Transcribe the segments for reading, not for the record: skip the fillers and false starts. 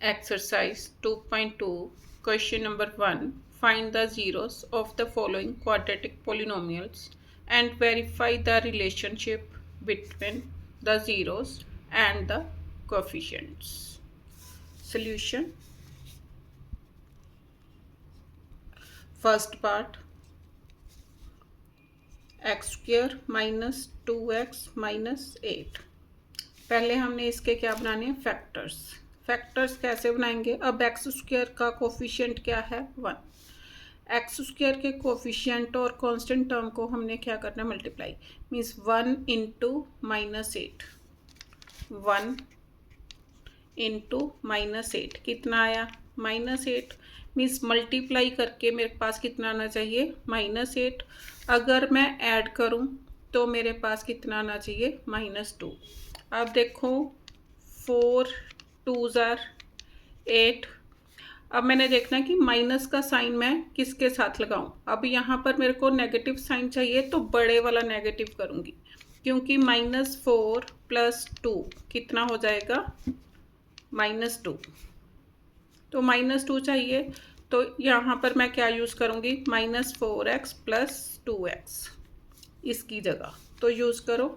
Exercise 2.2, question number 1. Find the zeros of the following quadratic polynomials and verify the relationship between the zeros and the coefficients. Solution. First part, x square minus 2x minus 8. पहले हमने इसके क्या बनाने हैं, factors. Factors कैसे बनाएंगे? अब x square का कोफिशिएंट क्या है, 1। एक्स स्क्वायर के कोफिशिएंट और कांस्टेंट टर्म को हमने क्या करना है, multiply. Means 1 into minus 8, 1 into minus 8 कितना आया, माइनस 8। मीन्स मल्टीप्लाई करके मेरे पास कितना आना चाहिए, माइनस 8। अगर मैं ऐड करूं तो मेरे पास कितना आना चाहिए, माइनस 2। अब देखो 4 2s आर 8। अब मैंने देखना है कि माइनस का साइन मैं किसके साथ लगाऊं। अब यहाँ पर मेरे को नेगेटिव साइन चाहिए तो बड़े वाला नेगेटिव करूँगी, क्योंकि -4 + 2 कितना हो जाएगा, -2। तो -2 चाहिए, तो यहाँ पर मैं क्या यूज़ करूँगी, -4x + 2x इसकी जगह। तो यूज़ करो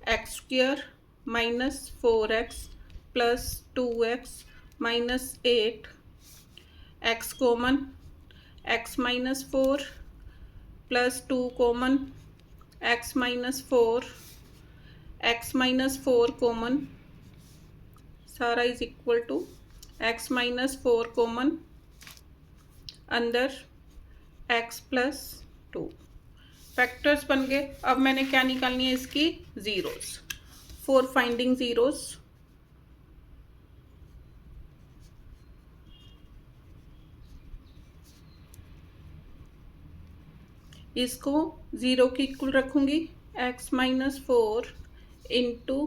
X square -4x + 2x -8, x common, x -4 + 2 common, x -4, x -4 common, सारा is equal to x -4 common, अंदर x + 2। फैक्टर्स बन गए। अब मैंने क्या निकालनी है, इसकी ज़ीरोस। फॉर फाइंडिंग ज़ीरोस, इसको ज़ीरो की इक्वल रखूँगी। x -4 into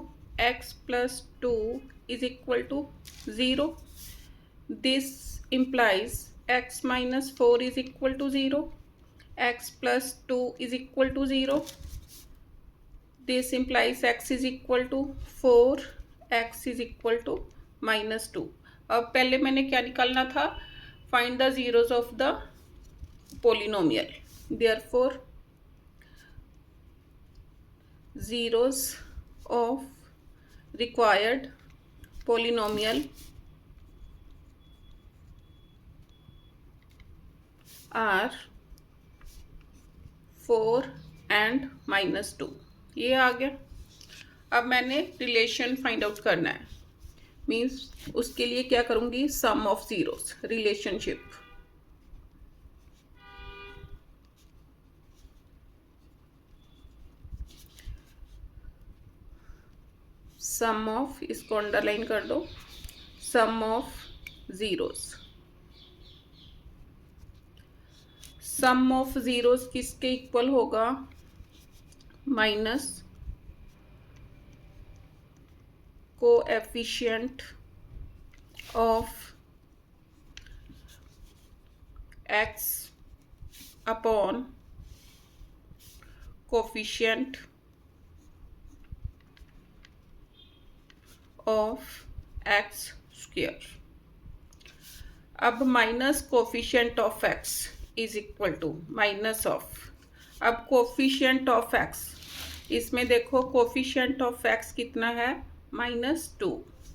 x + 2 is equal to 0। This implies x -4 is equal to 0, x + 2 is equal to 0। This implies x is equal to 4, x is equal to -2। अब पहले मैंने क्या निकालना था, find the zeros of the polynomial. Therefore, zeros of required polynomial are 4 and -2। ये आ गया। अब मैंने रिलेशन फाइंड आउट करना है। मीन्स उसके लिए क्या करूँगी, sum of zeros, relationship. Sum of, इसको अंडरलाइन कर दो, sum of zeros. Sum of zeros किसके इक्वल होगा, minus coefficient of x upon coefficient of x square. अब minus coefficient of x is equal to minus of, अब coefficient of x, इसमें देखो coefficient of x कितना है, -2।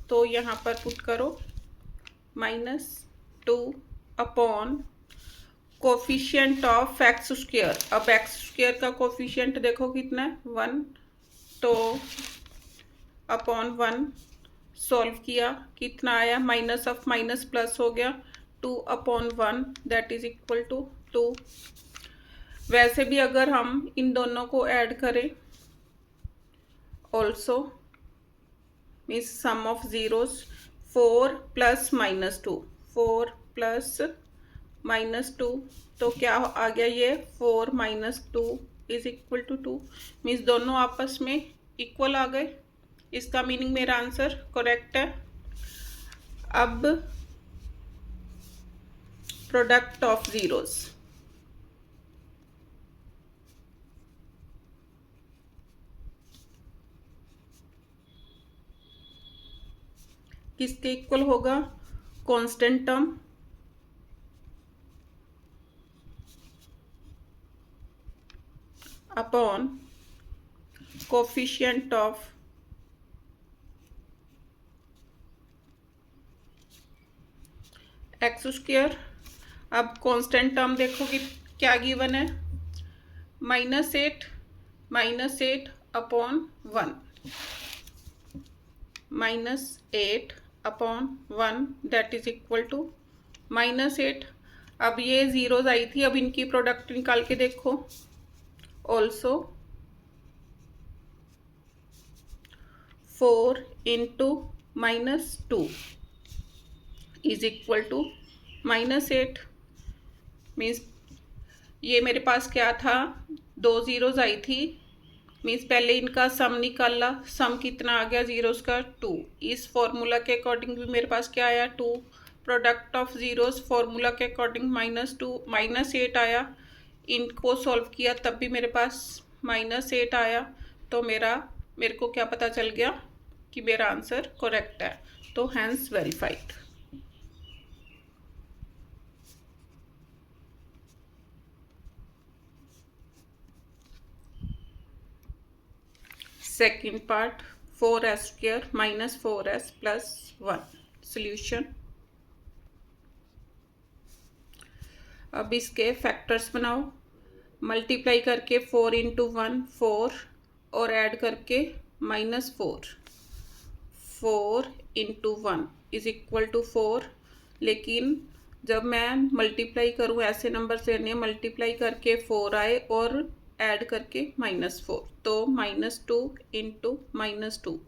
तो यहाँ पर पुट करो -2 upon coefficient of x square. अब x स्क्वायर का कोफिशिएंट देखो कितना है, 1। तो अपॉन 1 सॉल्व किया, कितना आया, माइनस ऑफ माइनस प्लस हो गया, 2 upon 1 that is equal to 2। वैसे भी अगर हम इन दोनों को ऐड करें, also means sum of zeros, 4 + -2, 4 + -2, तो क्या आ गया, ये 4 - 2 इज इक्वल टू 2। मीन्स दोनों आपस में इक्वल आ गए। इसका मीनिंग मेरा आंसर करेक्ट है। अब प्रोडक्ट ऑफ ज़ीरोस, किसके इक्वल होगा, constant term upon coefficient of X square. अब कांस्टेंट टर्म देखो कि क्या गिवन है, -8 upon 1 -8 upon 1 that is equal to -8। अब ये जीरोज आई थी, अब इनकी प्रोडक्ट निकाल के देखो। Also 4 into -2 is equal to -8। Means ये मेरे पास क्या था, 2 जीरोज आई थी, मीन्स पहले इनका सम निकाला, सम कितना आ गया जीरोस का 2। इस फॉर्मूला के अकॉर्डिंग भी मेरे पास क्या आया 2। प्रोडक्ट ऑफ जीरोस फॉर्मूला के अकॉर्डिंग -2 -8 आया। इनको सॉल्व किया तब भी मेरे पास -8 आया। तो मेरे को क्या पता चल गया कि मेरा आंसर करेक्ट है, तो hence verified. Second part 4s² - 4s + 1 solution. अब इसके फैक्टर्स बनाओ। मल्टीप्लाई करके 4 इंटू 1 4 और ऐड करके -4। 4 इंटू 1 इज इक्वल टू 4। लेकिन जब मैं मल्टीप्लाई करूँ, ऐसे नंबर से नहीं, मल्टीप्लाई करके 4 आए और ऐड करके -4, तो -2 इंटू -2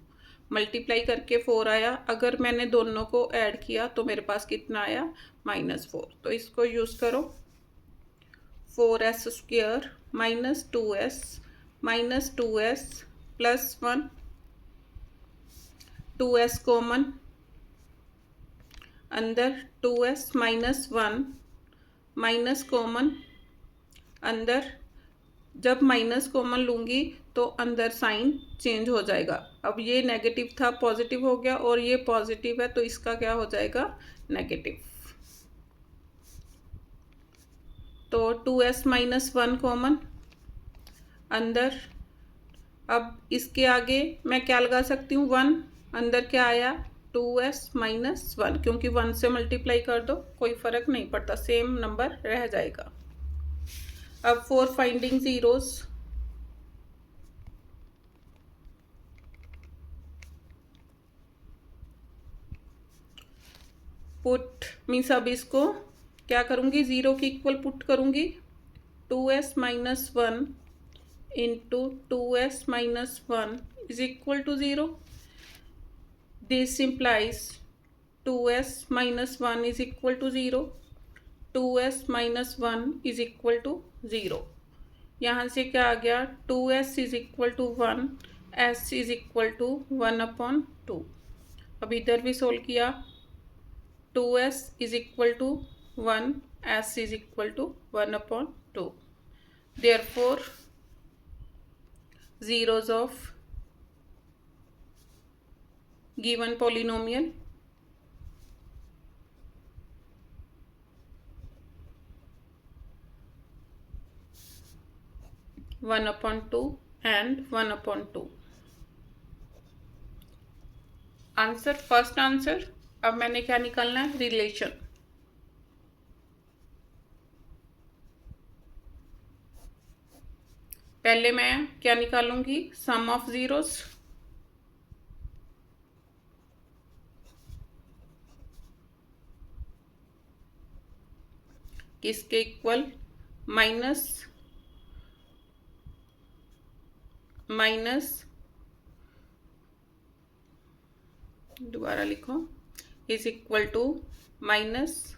मल्टीप्लाई करके 4 आया। अगर मैंने दोनों को ऐड किया तो मेरे पास कितना आया -4। तो इसको यूज़ करो। 4s² -2s + 1 2s कॉमन, अंदर 2s -1 माइनस कॉमन, अंदर जब माइनस कॉमन लूँगी तो अंदर साइन चेंज हो जाएगा। अब ये नेगेटिव था, पॉजिटिव हो गया, और ये पॉजिटिव है तो इसका क्या हो जाएगा नेगेटिव। तो 2s -1 कॉमन, अंदर अब इसके आगे मैं क्या लगा सकती हूँ 1, अंदर क्या आया 2s -1, क्योंकि 1 से मल्टीप्लाई कर दो कोई फ़र्क नहीं पड़ता, सेम नंबर रह जाएगा। अब 4 फाइंडिंग जीरोस, पुट मीन्स अब इसको क्या करूँगी, ज़ीरो की इक्वल पुट करूँगी। 2s -1 into 2s -1 is equal to 0। This implies 2s -1 is equal to 0, 2s -1 is equal to 0। यहाँ से क्या आ गया 2s is equal to 1, s is equal to 1/2। अब इधर भी सोल्व किया, 2s is equal to 1, s is equal to 1/2। Therefore zeros of given polynomial (1/2 and 1/2). Answer, first answer. अब मैंने क्या निकालना है, रिलेशन। पहले मैं क्या निकालूंगी, सम ऑफ जीरोस। किसके इक्वल, दोबारा लिखो, is equal to minus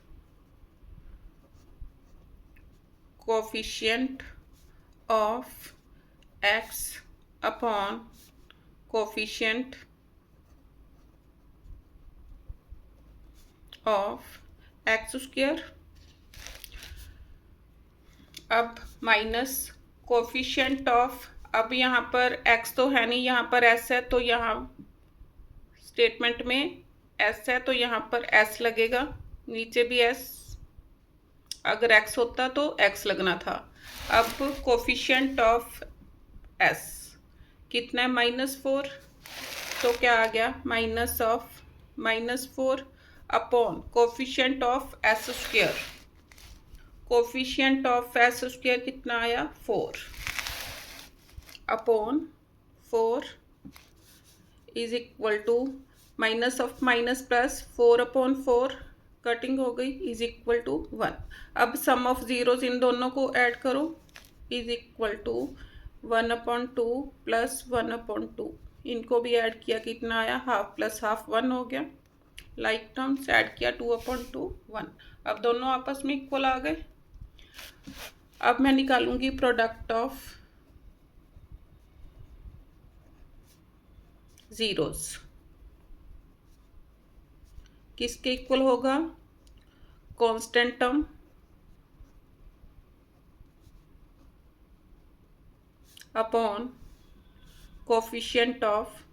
coefficient of x upon coefficient of x²। अब माइनस कोफिशिएंट ऑफ, अब यहाँ पर x तो है नहीं, यहाँ पर s है, तो यहाँ स्टेटमेंट में एस है तो यहाँ पर एस लगेगा, नीचे भी एस, अगर एक्स होता तो एक्स लगना था। अब कोफिशिएंट ऑफ एस कितना है, -4, तो क्या आ गया, -4 upon coefficient of S square, coefficient of S square कितना आया, 4 upon 4 is equal to minus of minus plus, 4 upon 4 cutting हो गई, इज इक्वल टू 1। अब सम ऑफ जीरोज इन दोनों को ऐड करो, इज इक्वल टू 1/2 प्लस 1/2, इनको भी ऐड किया, कितना आया, हाफ प्लस हाफ 1 हो गया, लाइक टर्म्स ऐड किया, 2/2 1। अब दोनों आपस में इक्वल आ गए। अब मैं निकालूंगी प्रोडक्ट ऑफ जीरोस, किसके इक्वल होगा, constant term upon coefficient of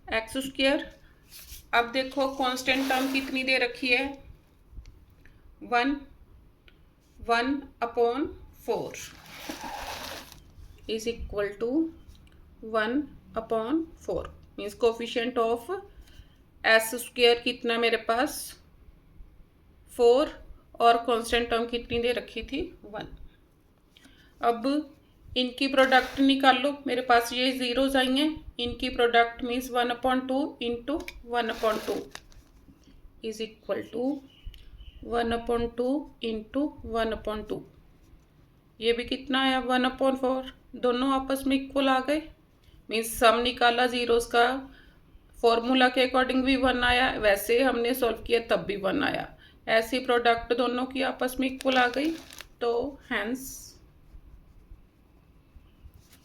X square. अब देखो कांस्टेंट टर्म कितनी दे रखी है, 1/4 is equal to 1/4, means coefficient of S square कितना मेरे पास 4 और कांस्टेंट टर्म कितनी दे रखी थी 1। अब इनकी प्रोडक्ट निकाल लो, मेरे पास ये जीरोज आई हैं, इनकी product means 1/2 into 1/2 is equal to 1/2 into 1/2, ये भी कितना आया 1/4, दोनों आपस में इक्वल आ गए, मीन्स सम निकाला जीरोस का, फॉर्मूला के अकॉर्डिंग भी 1 आया, वैसे हमने सॉल्व किया तब भी 1 आया, ऐसी प्रोडक्ट दोनों की आपस में इक्वल आ गई, तो hence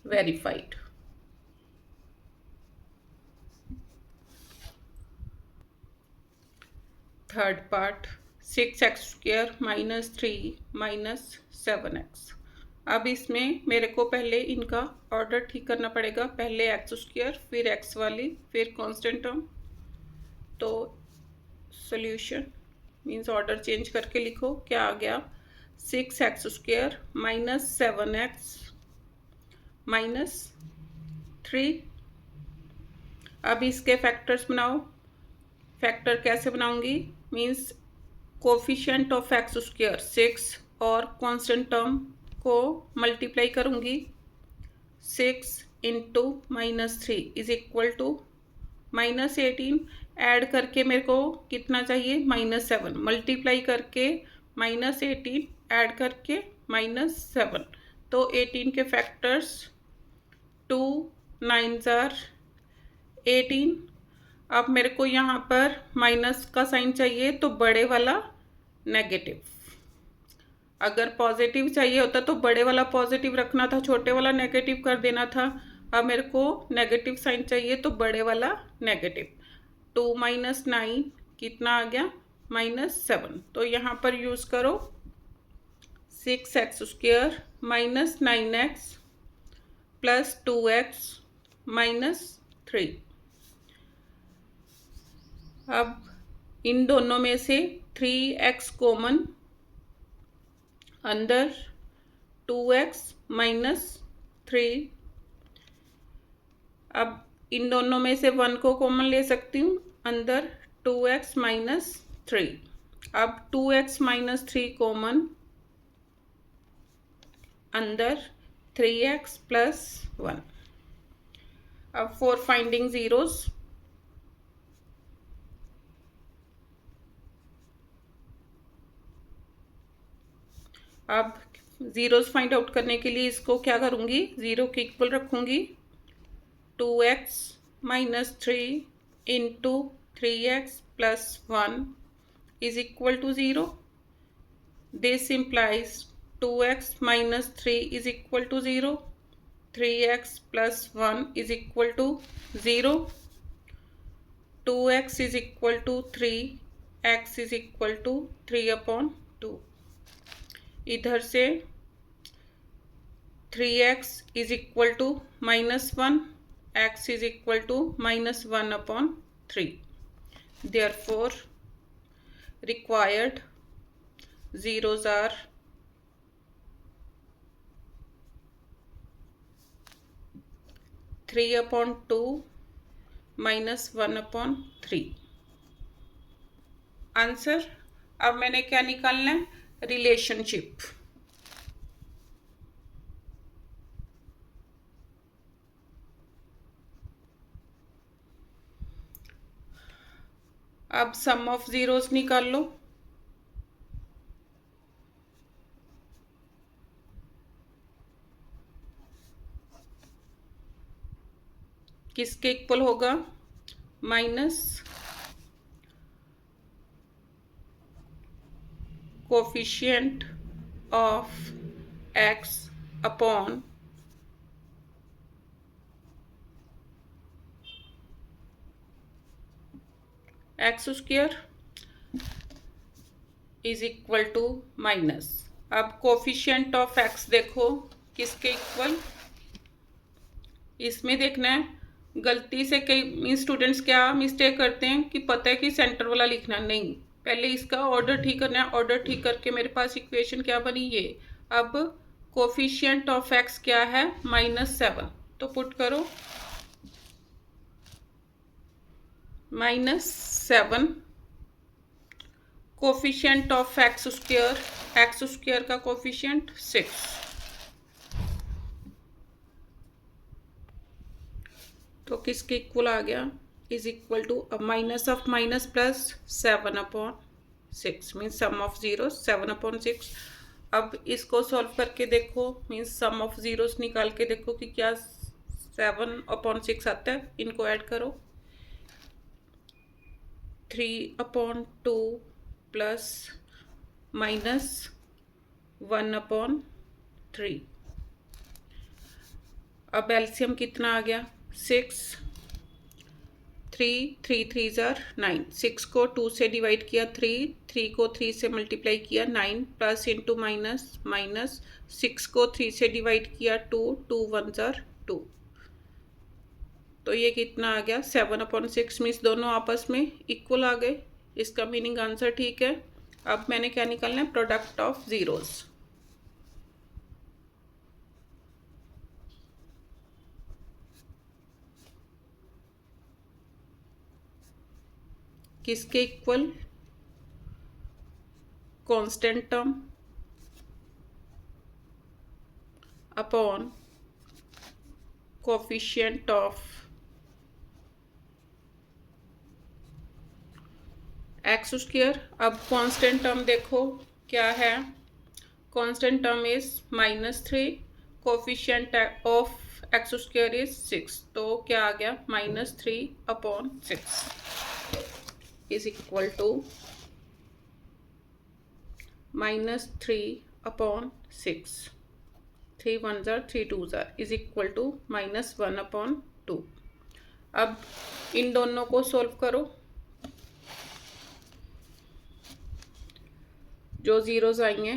verified. Third part, 6x² -3 -7x। अब इसमें मेरे को पहले इनका ऑर्डर ठीक करना पड़ेगा, पहले x², फिर x वाली, फिर कांस्टेंट टर्म, तो सॉल्यूशन मीन्स ऑर्डर चेंज करके लिखो, क्या आ गया, 6x² -7x -3। अब इसके फैक्टर्स बनाओ, फैक्टर कैसे बनाऊंगी, मीन्स कोफिशिएंट ऑफ x² 6 और कांस्टेंट टर्म को मल्टीप्लाई करूंगी, 6 into -3 is equal to -18, add करके मेरे को कितना चाहिए, -7, मल्टीप्लाई करके -18 ऐड करके -7, तो 18 के फैक्टर्स 2 9s are 18। अब मेरे को यहाँ पर माइनस का साइन चाहिए तो बड़े वाला नेगेटिव, अगर पॉजिटिव चाहिए होता तो बड़े वाला पॉजिटिव रखना था, छोटे वाला नेगेटिव कर देना था। अब मेरे को नेगेटिव साइन चाहिए तो बड़े वाला नेगेटिव, 2 - 9 कितना आ गया, -7, तो यहाँ पर यूज़ करो 6x² -9x प्लस 2x -3। अब इन दोनों में से 3x कॉमन, अंदर 2x -3। अब इन दोनों में से 1 को कॉमन ले सकती हूँ, अंदर 2x -3। अब 2x -3 कॉमन, अंदर 3x + 1। अब फॉर फाइंडिंग जीरोस, अब जीरोस फाइंड आउट करने के लिए इसको क्या करूँगी, ज़ीरो के इक्वल रखूँगी, 2x -3 into 3x + 1 is equal to 0। This implies 2x -3 is equal to 0, 3x + 1 is equal to 0, 2x is equal to 3, x is equal to 3/2। इधर से 3x is equal to -1, x is equal to -1/3. Therefore required zeros are 3/2 -1/3। Answer. अब मैंने क्या निकालना है? Relationship. अब sum of zeros निकाल लो। किसके इक्वल होगा? Minus coefficient of x upon X square is equal to minus. अब कोफिशिएंट ऑफ x देखो किसके इक्वल, इसमें देखना है। गलती से कई स्टूडेंट्स क्या मिस्टेक करते हैं कि पता है कि सेंटर वाला लिखना, नहीं, पहले इसका ऑर्डर ठीक करना है। ऑर्डर ठीक करके मेरे पास इक्वेशन क्या बनी? ये। अब कोफिशिएंट ऑफ x क्या है? -7। तो पुट करो -7 कोफिशिएंट ऑफ एक्स स्क्वायर का कोफिशिएंट 6। तो किसके इक्वल आ गया? Is equal to minus of minus plus 7/6 means sum of zero 7/6। अब इसको सॉल्व करके देखो, मीन्स सम ऑफ जीरोस निकाल के देखो कि क्या 7/6 आता है। इनको ऐड करो, 3/2 प्लस -1/3। अब एलसीएम कितना आ गया? 6। 3 3 जार 9। 6 को 2 से डिवाइड किया 3 को 3 से मल्टीप्लाई किया 9 प्लस इंटू माइनस माइनस 6 को 3 से डिवाइड किया 2 1 जार 2। तो ये कितना आ गया? 7/6 मीन्स दोनों आपस में इक्वल आ गए। इसका मीनिंग आंसर ठीक है। अब मैंने क्या निकालना है? Product of zeros. किसके equal? Constant term upon coefficient of X square. अब कांस्टेंट टर्म देखो क्या है? Constant term is -3, coefficient of X square is 6। तो क्या आ गया? -3/6 इज इक्वल टू -3/6। 3 1 जार 3 2 जार इज इक्वल टू -1/2। अब इन दोनों को सॉल्व करो। जो जीरोस आएंगे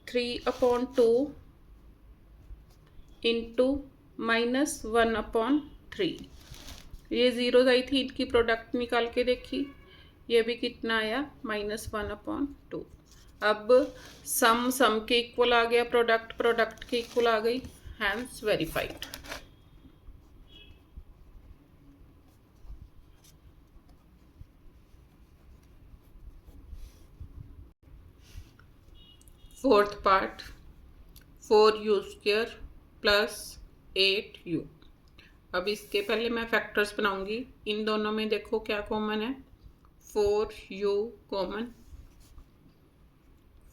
3/2 इंटू -1/3। ये जीरोस आई थी, इनकी प्रोडक्ट निकाल के देखी, ये भी कितना आया? -1/2। अब सम के इक्वल आ गया, प्रोडक्ट के इक्वल आ गई, hence verified. Fourth part 4u² plus 8u। अब इसके पहले मैं फैक्टर्स बनाऊंगी। इन दोनों में देखो क्या कॉमन है? 4u कॉमन,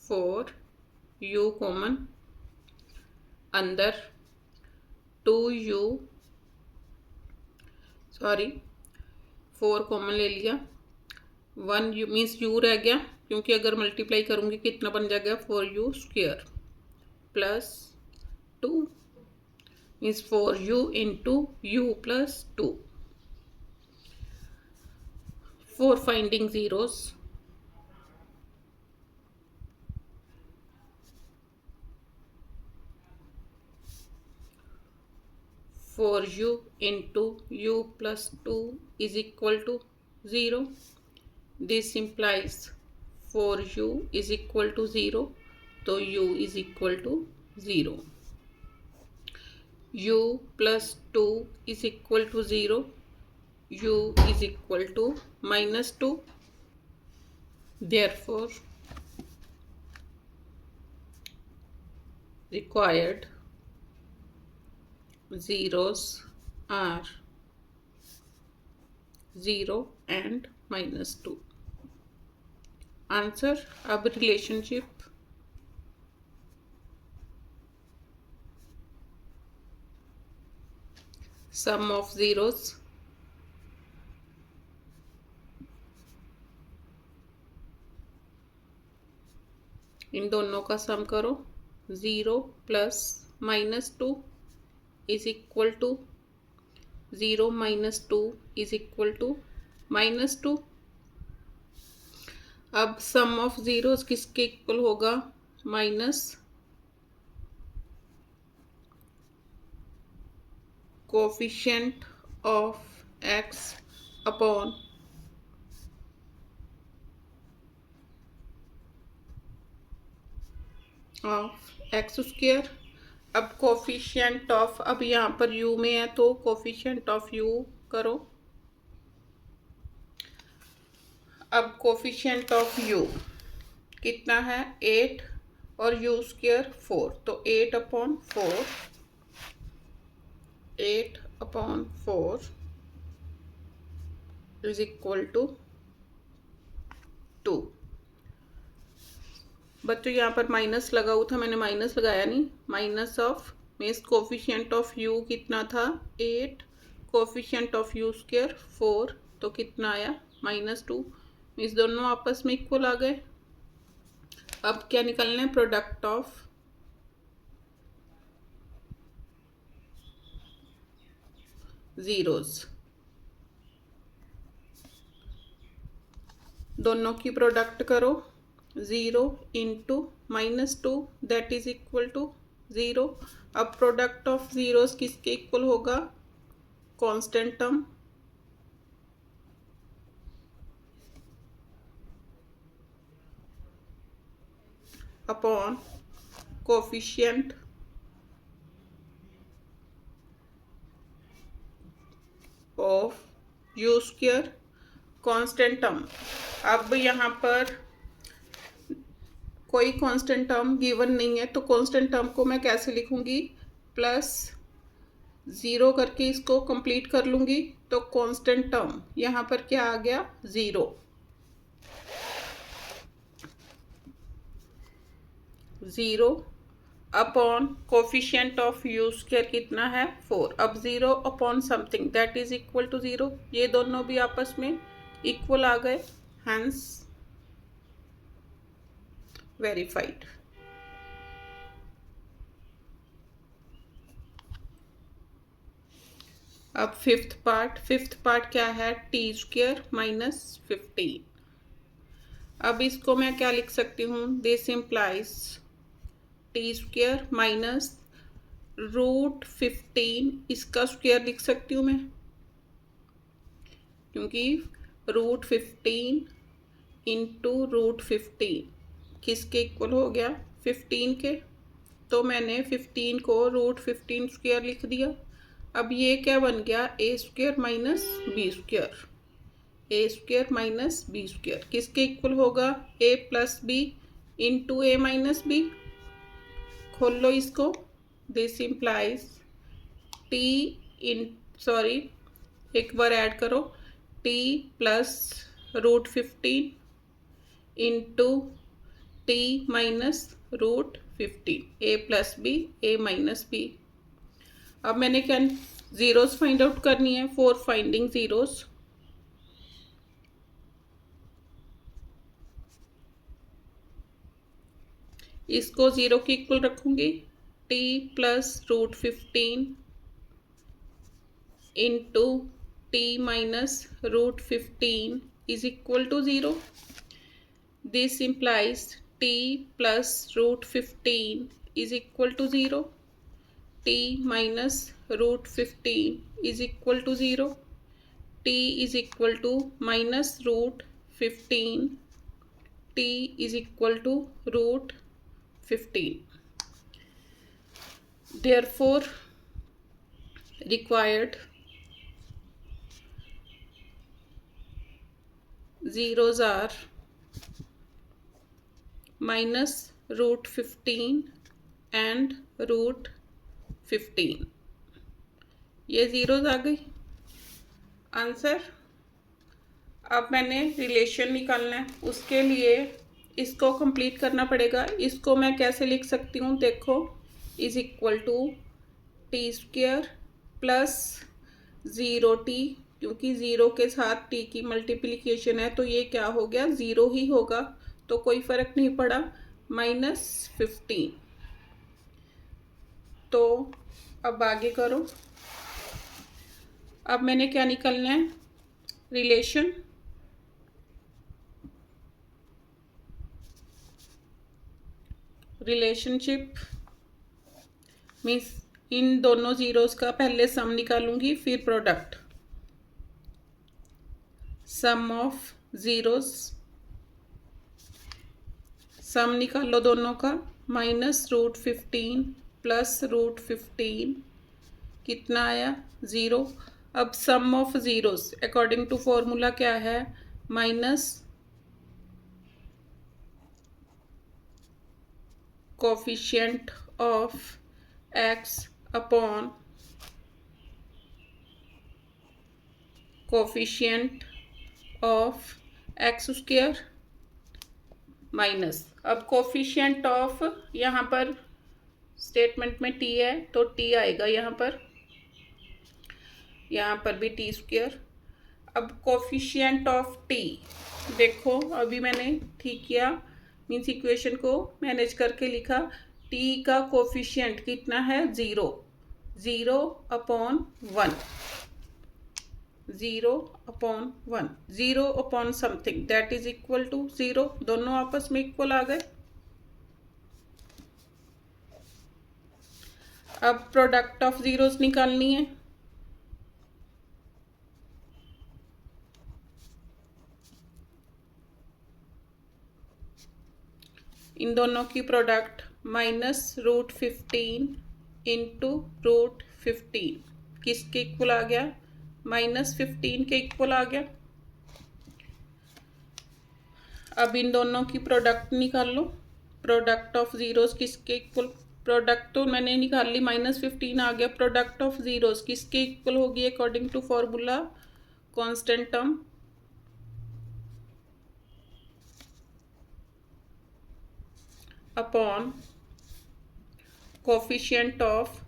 4u कॉमन, अंदर 2u 4 कॉमन ले लिया, 1u मीन्स u रह गया, क्योंकि अगर मल्टीप्लाई करूंगी कितना बन जाएगा? 4u² plus 2 means 4u into u plus 2। For finding zeros, 4u into u plus 2 is equal to 0. This implies 4u is equal to 0. तो u is equal to 0. u plus 2 is equal to 0. u is equal to minus 2. Therefore, required zeros are 0 and minus 2. Answer. अब relationship sum of zeros इन दोनों का sum करो. 0 plus minus 2 is equal to 0 minus 2 is equal to minus 2. अब sum of zeros किसके equal होगा? Minus coefficient of X upon of X square. अब coefficient of, अब यहाँ पर u में है तो कोफिशिएंट ऑफ u करो. अब कोफिशिएंट ऑफ u कितना है? 8 और u स्क्वायर 4. तो 8 अपॉन 4 इज इक्वल टू 2. बच्चों यहाँ पर माइनस लगा हुआ था, मैंने माइनस लगाया नहीं. Minus of means coefficient of u कितना था? 8. Coefficient of u square 4. तो कितना आया? -2. मीन्स दोनों आपस में इक्वल आ गए. अब क्या निकलना है? Product of zeros. दोनों की प्रोडक्ट करो. 0 into -2 that is equal to 0. अब प्रोडक्ट ऑफ जीरोस किसके इक्वल होगा? Constant term upon coefficient of u square constant term. अब यहाँ पर कोई कांस्टेंट टर्म गिवन नहीं है तो कांस्टेंट टर्म को मैं कैसे लिखूंगी? प्लस 0 करके इसको कंप्लीट कर लूंगी. तो कांस्टेंट टर्म यहाँ पर क्या आ गया? 0. 0 upon coefficient of u square कितना है? 4. अब 0 upon something that is equal to 0. ये दोनों भी आपस में इक्वल आ गए. Hence verified. अब फिफ्थ पार्ट क्या है? t square minus 15. अब इसको मैं क्या लिख सकती हूँ? This implies t square minus √15. इसका स्क्वायर लिख सकती हूँ मैं, क्योंकि √15 इंटू √15 किसके इक्वल हो गया? 15 के. तो मैंने 15 को √15 स्क्वायर लिख दिया. अब ये क्या बन गया? a square minus B square. a square minus B square किसके इक्वल होगा? a plus B into A minus B. खोल लो इसको. दिस इम्प्लाइज एक बार ऐड करो. t plus √15 into t minus √15. a plus B a minus B. अब मैंने क्या जीरोस फाइंड आउट करनी है. फॉर फाइंडिंग जीरोस इसको 0 की इक्वल रखूंगी. t plus √15 into t minus √15 is equal to 0. This implies t plus √15 is equal to 0. t minus root 15 is equal to 0. t is equal to minus root 15. t is equal to root 15. Therefore, required zeros are minus root 15 and root 15. ये zeros आ गई answer. अब मैंने relation निकालना है, उसके लिए इसको complete करना पड़ेगा। इसको मैं कैसे लिख सकती हूँ, देखो, is equal to T square plus 0t, क्योंकि 0 के साथ t की मल्टीप्लिकेशन है तो ये क्या हो गया, 0 ही होगा, तो कोई फ़र्क नहीं पड़ा, -15। तो अब आगे करो। अब मैंने क्या निकालना है, रिलेशन। रिलेशनशिप मीन्स इन दोनों ज़ीरोज़ का पहले सम निकालूंगी, फिर प्रोडक्ट। सम ऑफ ज़ीरोज़, सम निकालो दोनों का, -√15 प्लस √15 कितना आया, 0। अब sum of zeros according to formula क्या है, minus coefficient of x upon coefficient of x square minus. अब कोफिशिएंट ऑफ, यहाँ पर स्टेटमेंट में t है तो t आएगा यहाँ पर भी t स्क्वायर। अब कोफिशिएंट ऑफ t, देखो अभी मैंने ठीक किया, मीन्स इक्वेशन को मैनेज करके लिखा। t का कोफिशिएंट कितना है, 0, 0/1, 0/1, 0/ something that is equal to 0। दोनों आपस में इक्वल आ गए। अब प्रोडक्ट ऑफ ज़ीरोज़ निकालनी है। इन दोनों की प्रोडक्ट -√15 इंटू √15 किसके इक्वल आ गया, -15 के इक्वल आ गया। अब इन दोनों की प्रोडक्ट निकाल लो। प्रोडक्ट ऑफ ज़ीरोज़ किसके इक्वल, प्रोडक्ट तो मैंने निकाल ली, -15 आ गया। प्रोडक्ट ऑफ ज़ीरोज़ किसके इक्वल होगी according to formula, constant term upon coefficient of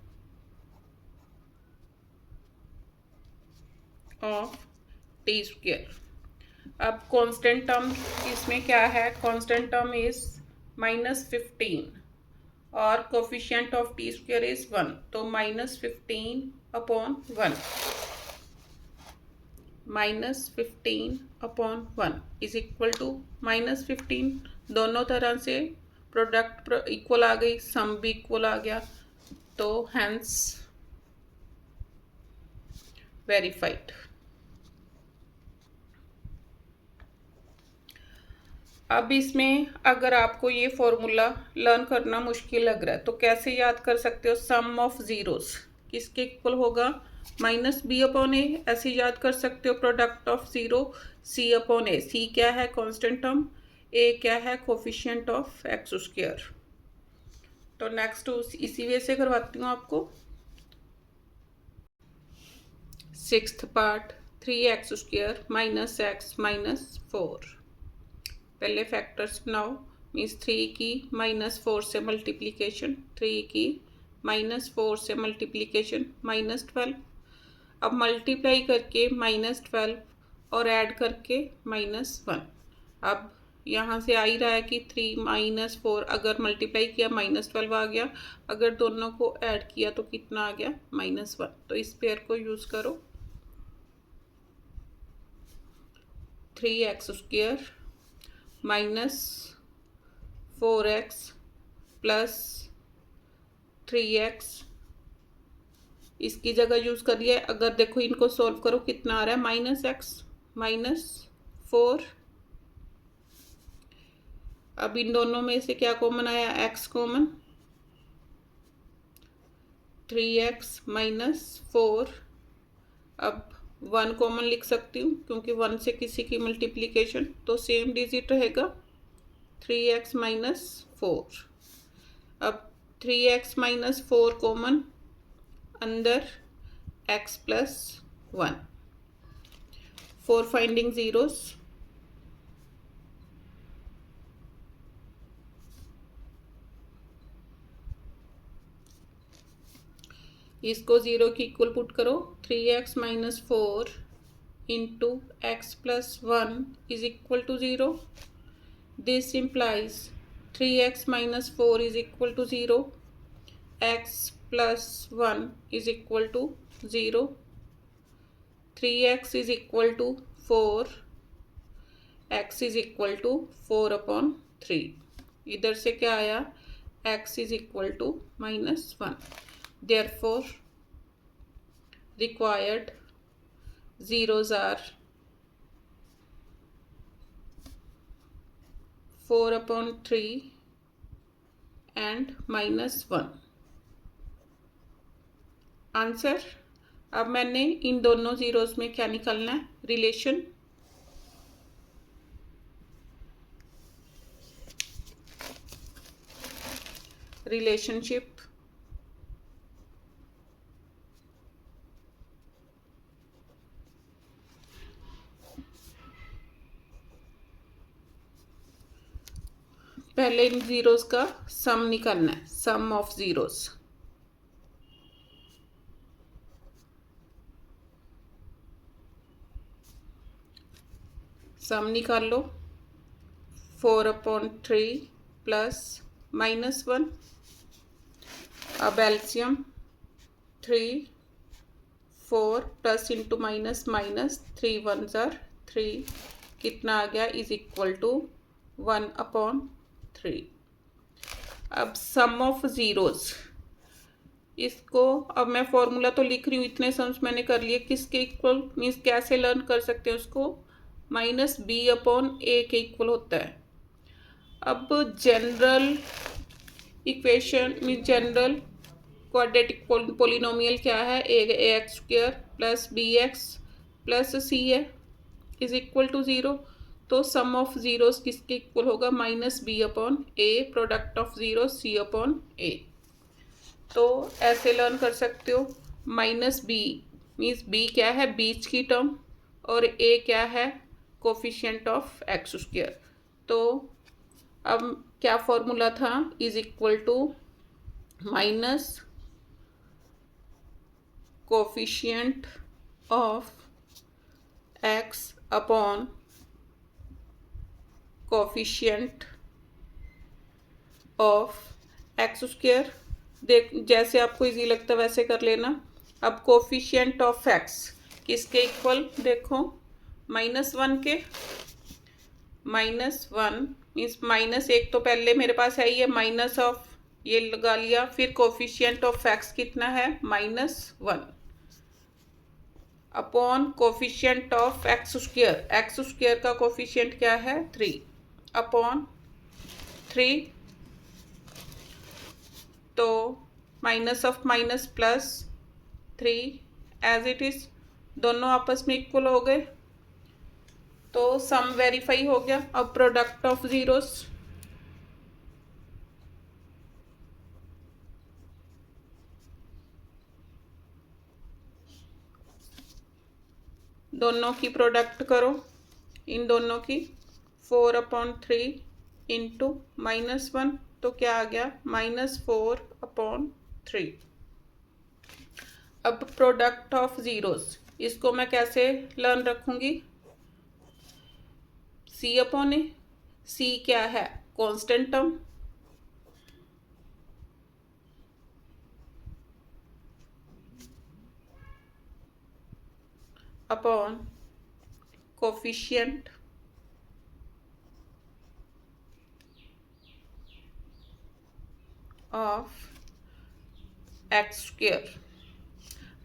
T square. अब कांस्टेंट टर्म इसमें क्या है, कांस्टेंट टर्म इज -15 और coefficient of T square is 1, तो -15/1, -15/1 इज इक्वल टू -15। दोनों तरह से प्रोडक्ट इक्वल आ गई, सम भी इक्वल आ गया, तो हैंस वेरीफाइड। अब इसमें अगर आपको ये फॉर्मूला लर्न करना मुश्किल लग रहा है तो कैसे याद कर सकते हो, सम ऑफ ज़ीरोज़ किसके इक्वल होगा, -b/a, ऐसे याद कर सकते हो। Product of zero c/a, c क्या है, कांस्टेंट टर्म, a क्या है, कोफिशिएंट ऑफ x स्क्वायर। तो नेक्स्ट इसी वे से करवाती हूँ आपको। 6th part, 3x² - x - 4। पहले फैक्टर्स बनाओ, मीन्स 3 की -4 से मल्टीप्लिकेशन, 3 की -4 से मल्टीप्लिकेशन -12। अब मल्टीप्लाई करके -12 और ऐड करके -1। अब यहाँ से आ ही रहा है कि 3 - 4 अगर मल्टीप्लाई किया -12 आ गया, अगर दोनों को ऐड किया तो कितना आ गया, -1। तो इस पेयर को यूज़ करो। 3x² -4x + 3x इसकी जगह यूज़ कर लिया है। अगर देखो इनको सॉल्व करो कितना आ रहा है, -x -4। अब इन दोनों में से क्या कॉमन आया, x कॉमन, 3x -4। अब 1 कॉमन लिख सकती हूँ क्योंकि 1 से किसी की मल्टीप्लिकेशन, तो सेम डिजिट रहेगा 3x -4। अब 3x -4 कॉमन, अंदर x + 1। फॉर फाइंडिंग ज़ीरोस, इसको ज़ीरो की इक्वल पुट करो, 3x -4 into x + 1 is equal to 0। This implies 3x -4 is equal to 0, x + 1 is equal to 0, 3x is equal to 4, x is equal to 4/3। इधर से क्या आया, x is equal to -1। Therefore, required zeros are 4/3 and -1। Answer. अब मैंने इन दोनों zeros में क्या निकालना है, रिलेशन। रिलेशनशिप पहले इन ज़ीरोज़ का सम निकालना है, सम ऑफ ज़ीरोज़। सम निकाल लो, 4/3 प्लस -1। अब एलसीएम 3, 4 प्लस इंटू माइनस, 3 1 ज़ार 3, कितना आ गया, इज इक्वल टू 1/3। अब सम ऑफ ज़ीरोज़, इसको अब मैं फॉर्मूला तो लिख रही हूँ, इतने सम्स मैंने कर लिए, किसके इक्वल मीन्स कैसे लर्न कर सकते हैं उसको, -b/a के इक्वल होता है। अब general equation means general quadratic polynomial क्या है, ax² + bx + c है, इज इक्वल टू 0। तो सम ऑफ ज़ीरोज़ किसके इक्वल होगा, -b/a, product of zero c/a। तो ऐसे लर्न कर सकते हो, -b मीन्स b क्या है, बीच की टर्म, और a क्या है, कोफिशिएंट ऑफ x²। तो अब क्या फॉर्मूला था, is equal to minus coefficient of x upon coefficient of x²। देख, जैसे आपको इजी लगता है वैसे कर लेना। अब कोफिशिएंट ऑफ x किसके इक्वल, देखो -1 के, -1 मीन्स -1 तो पहले मेरे पास है ही है, माइनस ऑफ ये लगा लिया, फिर कोफिशिएंट ऑफ x कितना है, -1 अपॉन कोफिशिएंट ऑफ x² का कोफिशिएंट क्या है, 3 अपॉन 3। तो minus of minus +3 as it is, दोनों आपस में इक्वल हो गए, तो सम वेरीफाई हो गया। अब प्रोडक्ट ऑफ ज़ीरोज़, दोनों की प्रोडक्ट करो, इन दोनों की, 4/3 इंटू -1, तो क्या आ गया, -4/3। अब प्रोडक्ट ऑफ ज़ीरोज़, इसको मैं कैसे लर्न रखूँगी, c/a। c क्या है, constant term, upon coefficient of x²।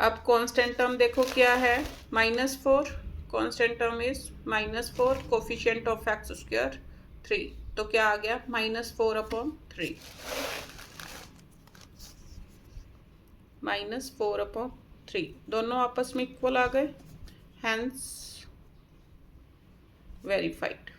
अब कांस्टेंट टर्म देखो क्या है, -4, constant term is -4, coefficient of X square 3, तो क्या आ गया -4/3, -4/3, दोनों आपस में इक्वल आ गए, हैंस वेरीफाइड।